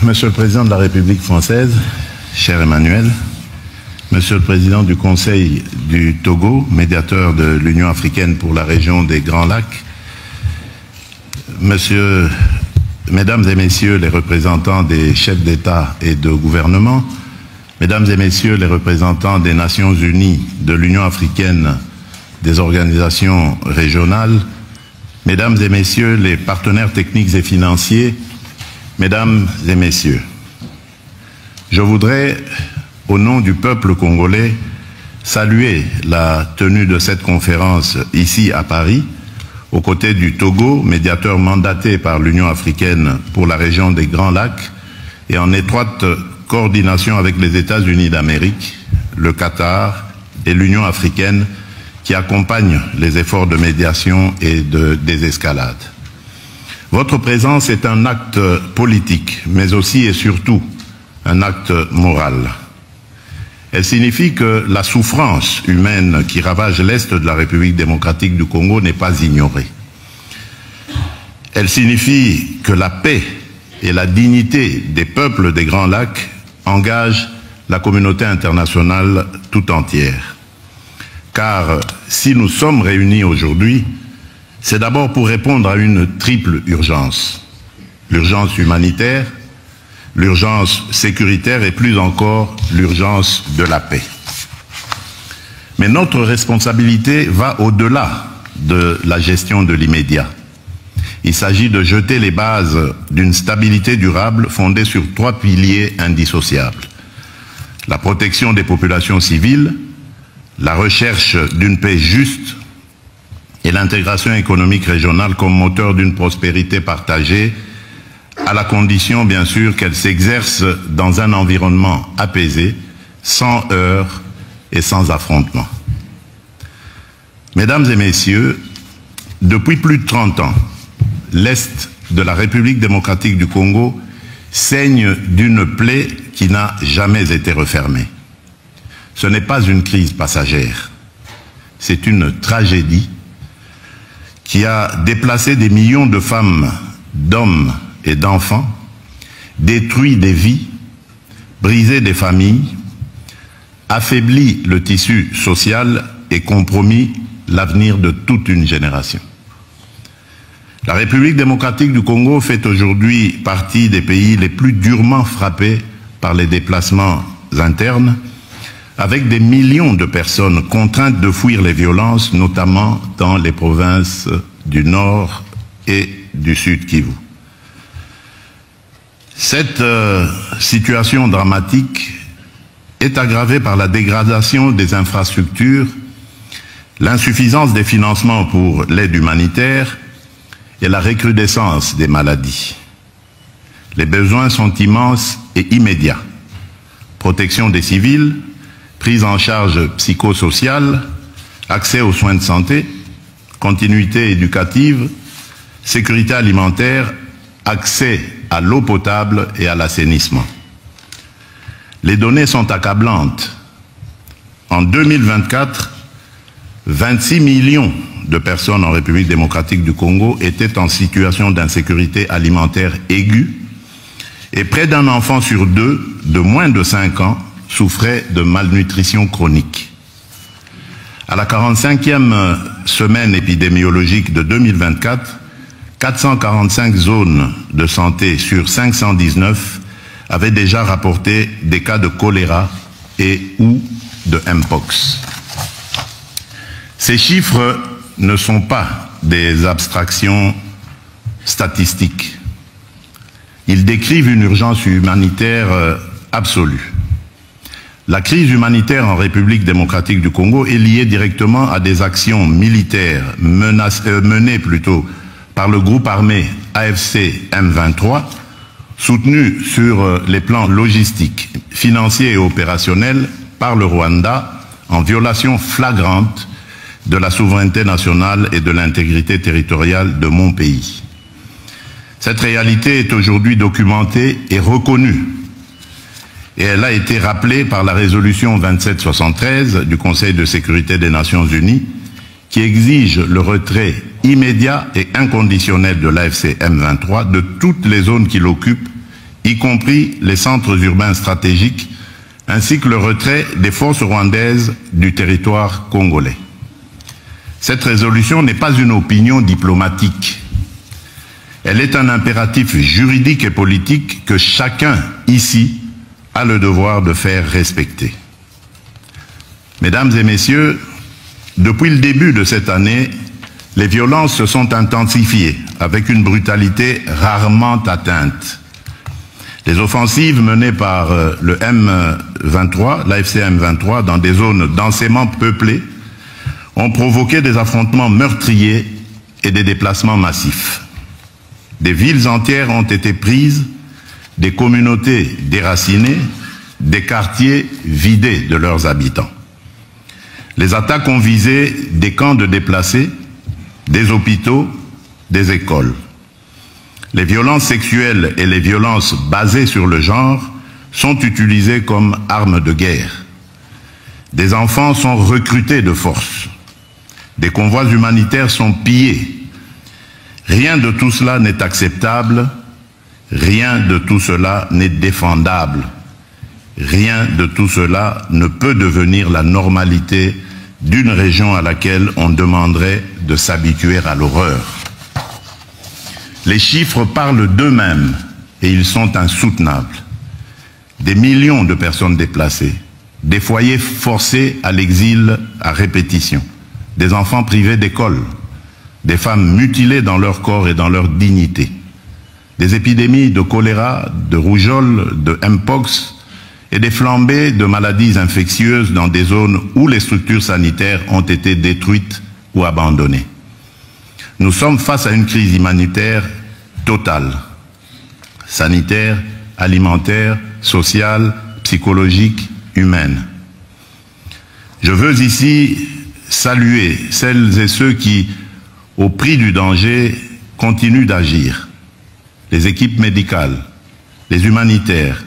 Monsieur le Président de la République française, cher Emmanuel, Monsieur le Président du Conseil du Togo, médiateur de l'Union africaine pour la région des Grands Lacs, Mesdames et Messieurs les représentants des chefs d'État et de gouvernement, Mesdames et Messieurs les représentants des Nations Unies, de l'Union africaine, des organisations régionales, Mesdames et Messieurs les partenaires techniques et financiers, Mesdames et Messieurs, je voudrais, au nom du peuple congolais, saluer la tenue de cette conférence ici à Paris, aux côtés du Togo, médiateur mandaté par l'Union africaine pour la région des Grands Lacs, et en étroite coordination avec les États-Unis d'Amérique, le Qatar et l'Union africaine qui accompagnent les efforts de médiation et de désescalade. Votre présence est un acte politique, mais aussi et surtout un acte moral. Elle signifie que la souffrance humaine qui ravage l'Est de la République démocratique du Congo n'est pas ignorée. Elle signifie que la paix et la dignité des peuples des Grands Lacs engagent la communauté internationale tout entière. Car si nous sommes réunis aujourd'hui, c'est d'abord pour répondre à une triple urgence. L'urgence humanitaire, l'urgence sécuritaire et plus encore l'urgence de la paix. Mais notre responsabilité va au-delà de la gestion de l'immédiat. Il s'agit de jeter les bases d'une stabilité durable fondée sur 3 piliers indissociables. La protection des populations civiles, la recherche d'une paix juste et l'intégration économique régionale comme moteur d'une prospérité partagée, à la condition, bien sûr, qu'elle s'exerce dans un environnement apaisé, sans heurts et sans affrontements. Mesdames et Messieurs, depuis plus de 30 ans, l'Est de la République démocratique du Congo saigne d'une plaie qui n'a jamais été refermée. Ce n'est pas une crise passagère, c'est une tragédie qui a déplacé des millions de femmes, d'hommes et d'enfants, détruit des vies, brisé des familles, affaibli le tissu social et compromis l'avenir de toute une génération. La République démocratique du Congo fait aujourd'hui partie des pays les plus durement frappés par les déplacements internes, avec des millions de personnes contraintes de fuir les violences, notamment dans les provinces du Nord et du Sud Kivu. Cette situation dramatique est aggravée par la dégradation des infrastructures, l'insuffisance des financements pour l'aide humanitaire et la recrudescence des maladies. Les besoins sont immenses et immédiats. Protection des civils, prise en charge psychosociale, accès aux soins de santé, continuité éducative, sécurité alimentaire, accès à l'eau potable et à l'assainissement. Les données sont accablantes. En 2024, 26 millions de personnes en République démocratique du Congo étaient en situation d'insécurité alimentaire aiguë et près d'un enfant sur 2 de moins de 5 ans souffrait de malnutrition chronique. À la 45e semaine épidémiologique de 2024, 445 zones de santé sur 519 avaient déjà rapporté des cas de choléra et ou de Mpox. Ces chiffres ne sont pas des abstractions statistiques. Ils décrivent une urgence humanitaire absolue. La crise humanitaire en République démocratique du Congo est liée directement à des actions militaires menées par le groupe armé AFC M23, soutenu sur les plans logistiques, financiers et opérationnels par le Rwanda, en violation flagrante de la souveraineté nationale et de l'intégrité territoriale de mon pays. Cette réalité est aujourd'hui documentée et reconnue, et elle a été rappelée par la résolution 2773 du Conseil de sécurité des Nations Unies, qui exige le retrait immédiat et inconditionnel de l'AFC M23 de toutes les zones qu'il occupe y compris les centres urbains stratégiques, ainsi que le retrait des forces rwandaises du territoire congolais. Cette résolution n'est pas une opinion diplomatique. Elle est un impératif juridique et politique que chacun ici a le devoir de faire respecter. Mesdames et messieurs, depuis le début de cette année, les violences se sont intensifiées avec une brutalité rarement atteinte. Les offensives menées par le M23, l'AFC M23, dans des zones densément peuplées, ont provoqué des affrontements meurtriers et des déplacements massifs. Des villes entières ont été prises, des communautés déracinées, des quartiers vidés de leurs habitants. Les attaques ont visé des camps de déplacés, des hôpitaux, des écoles. Les violences sexuelles et les violences basées sur le genre sont utilisées comme armes de guerre. Des enfants sont recrutés de force. Des convois humanitaires sont pillés. Rien de tout cela n'est acceptable, rien de tout cela n'est défendable, rien de tout cela ne peut devenir la normalité d'une région à laquelle on demanderait de s'habituer à l'horreur. Les chiffres parlent d'eux-mêmes et ils sont insoutenables. Des millions de personnes déplacées, des foyers forcés à l'exil à répétition, des enfants privés d'école, des femmes mutilées dans leur corps et dans leur dignité, des épidémies de choléra, de rougeole, de mpox et des flambées de maladies infectieuses dans des zones où les structures sanitaires ont été détruites ou abandonnées. Nous sommes face à une crise humanitaire totale, sanitaire, alimentaire, sociale, psychologique, humaine. Je veux ici saluer celles et ceux qui, au prix du danger, continuent d'agir. Les équipes médicales, les humanitaires,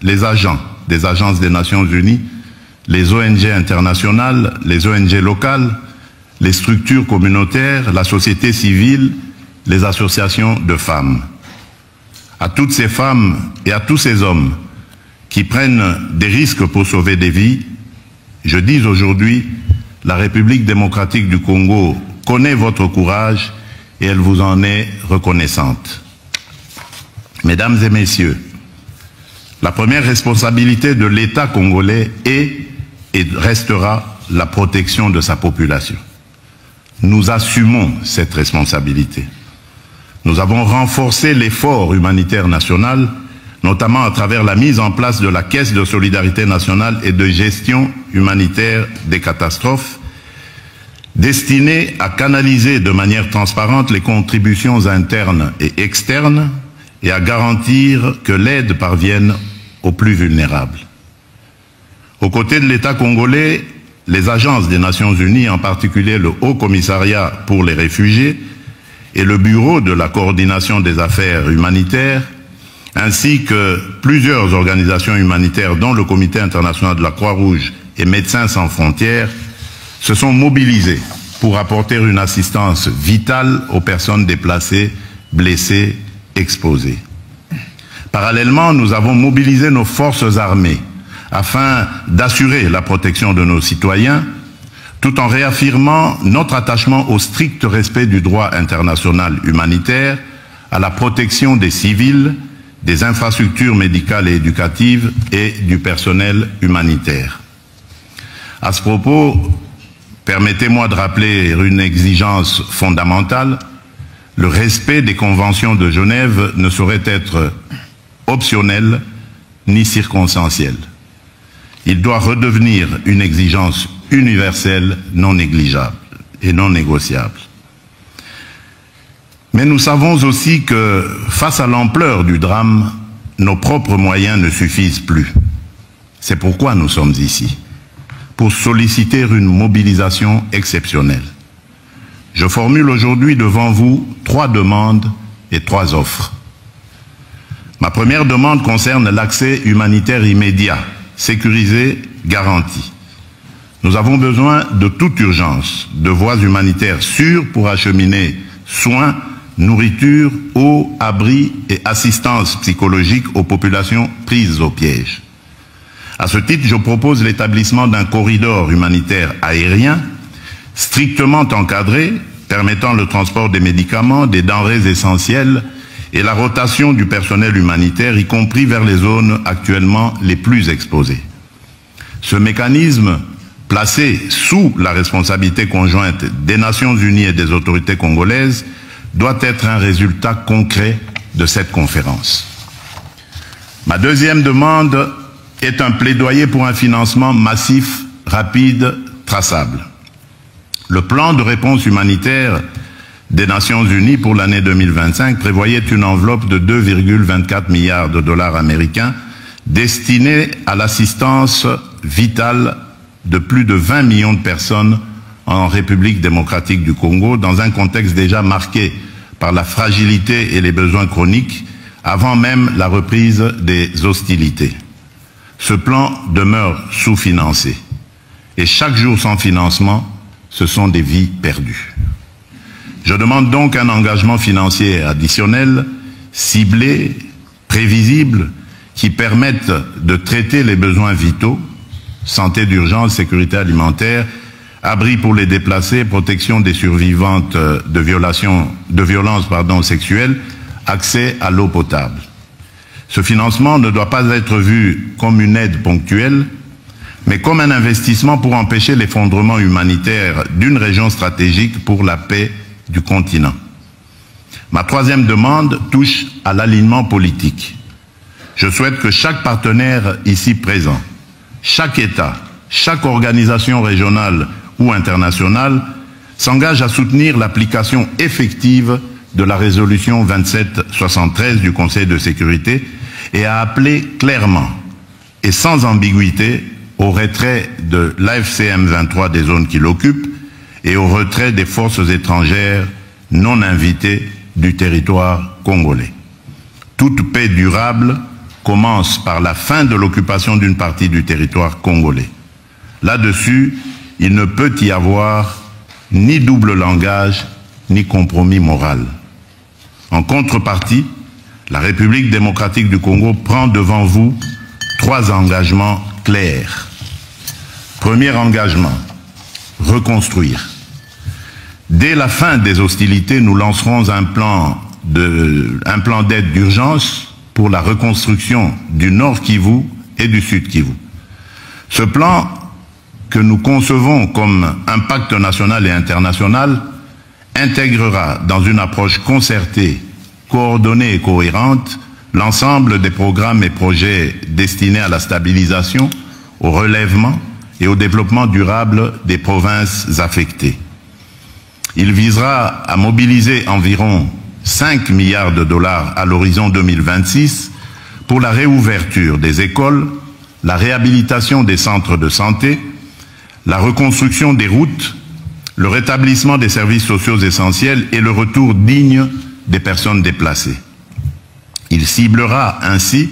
les agents des agences des Nations Unies, les ONG internationales, les ONG locales, les structures communautaires, la société civile, les associations de femmes. À toutes ces femmes et à tous ces hommes qui prennent des risques pour sauver des vies, je dis aujourd'hui, la République démocratique du Congo connaît votre courage et elle vous en est reconnaissante. Mesdames et messieurs, la première responsabilité de l'État congolais est et restera la protection de sa population. Nous assumons cette responsabilité. Nous avons renforcé l'effort humanitaire national, notamment à travers la mise en place de la Caisse de solidarité nationale et de gestion humanitaire des catastrophes, destinée à canaliser de manière transparente les contributions internes et externes et à garantir que l'aide parvienne aux plus vulnérables. Aux côtés de l'État congolais, les agences des Nations Unies, en particulier le Haut Commissariat pour les réfugiés et le Bureau de la coordination des affaires humanitaires, ainsi que plusieurs organisations humanitaires dont le Comité international de la Croix-Rouge et Médecins sans frontières, se sont mobilisés pour apporter une assistance vitale aux personnes déplacées, blessées, exposées. Parallèlement, nous avons mobilisé nos forces armées afin d'assurer la protection de nos citoyens, tout en réaffirmant notre attachement au strict respect du droit international humanitaire, à la protection des civils, des infrastructures médicales et éducatives et du personnel humanitaire. À ce propos, permettez-moi de rappeler une exigence fondamentale. Le respect des conventions de Genève ne saurait être optionnel ni circonstanciel. Il doit redevenir une exigence universelle, non négligeable et non négociable. Mais nous savons aussi que, face à l'ampleur du drame, nos propres moyens ne suffisent plus. C'est pourquoi nous sommes ici, pour solliciter une mobilisation exceptionnelle. Je formule aujourd'hui devant vous 3 demandes et 3 offres. Ma première demande concerne l'accès humanitaire immédiat, sécurisé, garanti. Nous avons besoin de toute urgence de voies humanitaires sûres pour acheminer soins, nourriture, eau, abri et assistance psychologique aux populations prises au piège. À ce titre, je propose l'établissement d'un corridor humanitaire aérien strictement encadré, permettant le transport des médicaments, des denrées essentielles et la rotation du personnel humanitaire, y compris vers les zones actuellement les plus exposées. Ce mécanisme, placé sous la responsabilité conjointe des Nations Unies et des autorités congolaises, doit être un résultat concret de cette conférence. Ma deuxième demande est un plaidoyer pour un financement massif, rapide, traçable. Le plan de réponse humanitaire des Nations Unies pour l'année 2025 prévoyait une enveloppe de 2,24 milliards de dollars américains destinée à l'assistance vitale de plus de 20 millions de personnes en République démocratique du Congo, dans un contexte déjà marqué par la fragilité et les besoins chroniques, avant même la reprise des hostilités. Ce plan demeure sous-financé. Et chaque jour sans financement, ce sont des vies perdues. Je demande donc un engagement financier additionnel, ciblé, prévisible, qui permette de traiter les besoins vitaux, santé d'urgence, sécurité alimentaire, abri pour les déplacés, protection des survivantes de violences sexuelles, accès à l'eau potable. Ce financement ne doit pas être vu comme une aide ponctuelle, mais comme un investissement pour empêcher l'effondrement humanitaire d'une région stratégique pour la paix du continent. Ma troisième demande touche à l'alignement politique. Je souhaite que chaque partenaire ici présent, chaque État, chaque organisation régionale ou internationale s'engage à soutenir l'application effective de la résolution 2773 du Conseil de sécurité et à appeler clairement et sans ambiguïté au retrait de l'AFCM 23 des zones qui l'occupent et au retrait des forces étrangères non invitées du territoire congolais. Toute paix durable commence par la fin de l'occupation d'une partie du territoire congolais. Là-dessus, il ne peut y avoir ni double langage, ni compromis moral. En contrepartie, la République démocratique du Congo prend devant vous 3 engagements clairs. Premier engagement, reconstruire. Dès la fin des hostilités, nous lancerons un plan d'aide d'urgence pour la reconstruction du Nord Kivu et du Sud Kivu. Ce plan, que nous concevons comme un pacte national et international, intégrera dans une approche concertée, coordonnée et cohérente l'ensemble des programmes et projets destinés à la stabilisation, au relèvement et au développement durable des provinces affectées. Il visera à mobiliser environ 5 milliards de dollars à l'horizon 2026 pour la réouverture des écoles, la réhabilitation des centres de santé, la reconstruction des routes, le rétablissement des services sociaux essentiels et le retour digne des personnes déplacées. Il ciblera ainsi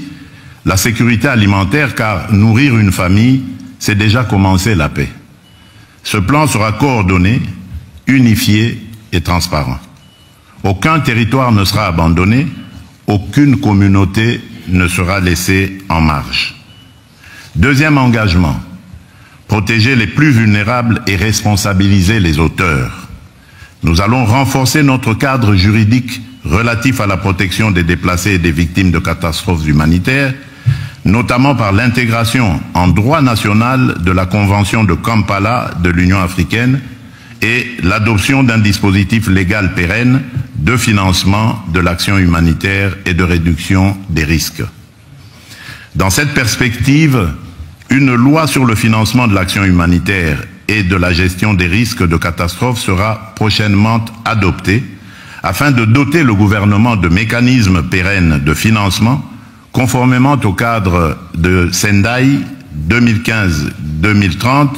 la sécurité alimentaire car nourrir une famille, c'est déjà commencer la paix. Ce plan sera coordonné, unifié et transparent. Aucun territoire ne sera abandonné, aucune communauté ne sera laissée en marge. Deuxième engagement, protéger les plus vulnérables et responsabiliser les auteurs. Nous allons renforcer notre cadre juridique relatif à la protection des déplacés et des victimes de catastrophes humanitaires, notamment par l'intégration en droit national de la Convention de Kampala de l'Union africaine et l'adoption d'un dispositif légal pérenne de financement de l'action humanitaire et de réduction des risques. Dans cette perspective, une loi sur le financement de l'action humanitaire et de la gestion des risques de catastrophe sera prochainement adoptée afin de doter le gouvernement de mécanismes pérennes de financement conformément au cadre de Sendai 2015-2030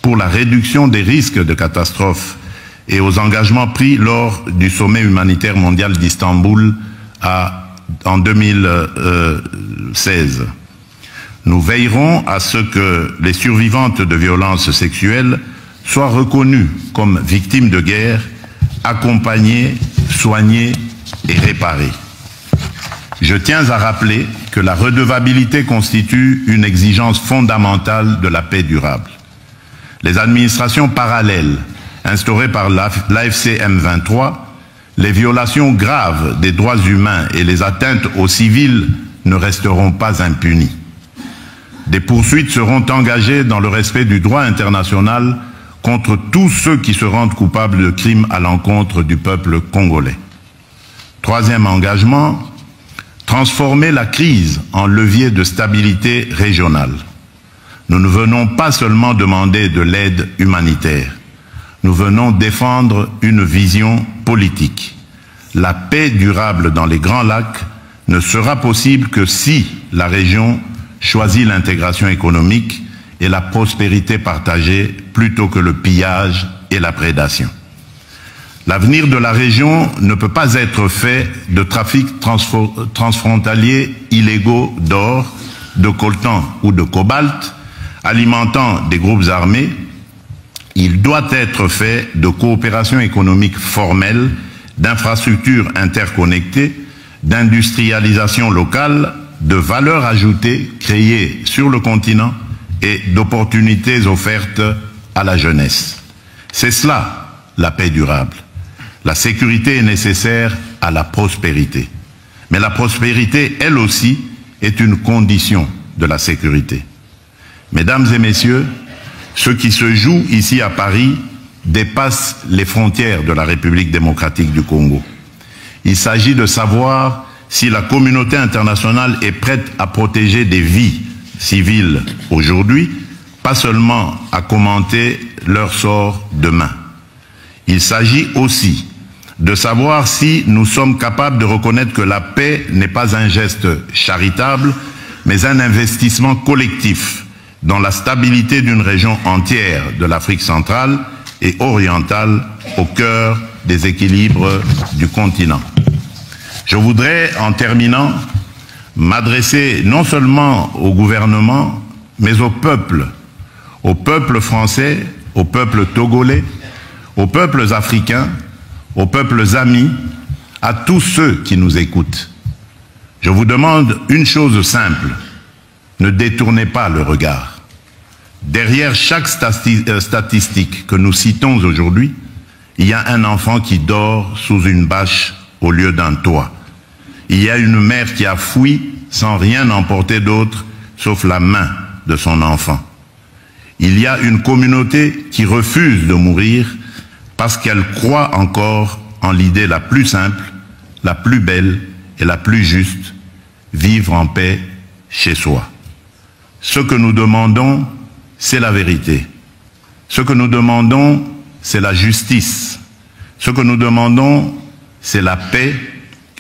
pour la réduction des risques de catastrophe et aux engagements pris lors du sommet humanitaire mondial d'Istanbul en 2016. Nous veillerons à ce que les survivantes de violences sexuelles soient reconnues comme victimes de guerre, accompagnées, soignées et réparer. Je tiens à rappeler que la redevabilité constitue une exigence fondamentale de la paix durable. Les administrations parallèles instaurées par l'AFC M23, les violations graves des droits humains et les atteintes aux civils ne resteront pas impunies. Des poursuites seront engagées dans le respect du droit international contre tous ceux qui se rendent coupables de crimes à l'encontre du peuple congolais. Troisième engagement, transformer la crise en levier de stabilité régionale. Nous ne venons pas seulement demander de l'aide humanitaire, nous venons défendre une vision politique. La paix durable dans les Grands Lacs ne sera possible que si la région choisit l'intégration économique et la prospérité partagée plutôt que le pillage et la prédation. L'avenir de la région ne peut pas être fait de trafics transfrontaliers illégaux d'or, de coltan ou de cobalt, alimentant des groupes armés. Il doit être fait de coopération économique formelle, d'infrastructures interconnectées, d'industrialisation locale, de valeur ajoutée créée sur le continent et d'opportunités offertes à la jeunesse. C'est cela, la paix durable. La sécurité est nécessaire à la prospérité. Mais la prospérité, elle aussi, est une condition de la sécurité. Mesdames et messieurs, ce qui se joue ici à Paris dépasse les frontières de la République démocratique du Congo. Il s'agit de savoir si la communauté internationale est prête à protéger des vies civiles aujourd'hui, pas seulement à commenter leur sort demain. Il s'agit aussi de savoir si nous sommes capables de reconnaître que la paix n'est pas un geste charitable, mais un investissement collectif dans la stabilité d'une région entière de l'Afrique centrale et orientale au cœur des équilibres du continent. Je voudrais, en terminant, m'adresser non seulement au gouvernement, mais au peuple français, au peuple togolais, aux peuples africains, aux peuples amis, à tous ceux qui nous écoutent. Je vous demande une chose simple, ne détournez pas le regard. Derrière chaque statistique que nous citons aujourd'hui, il y a un enfant qui dort sous une bâche au lieu d'un toit. Il y a une mère qui a fui sans rien emporter d'autre sauf la main de son enfant. Il y a une communauté qui refuse de mourir parce qu'elle croit encore en l'idée la plus simple, la plus belle et la plus juste, vivre en paix chez soi. Ce que nous demandons, c'est la vérité. Ce que nous demandons, c'est la justice. Ce que nous demandons, c'est la paix,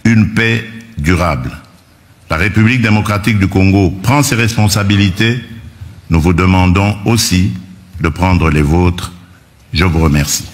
une paix durable. La République démocratique du Congo prend ses responsabilités. Nous vous demandons aussi de prendre les vôtres. Je vous remercie.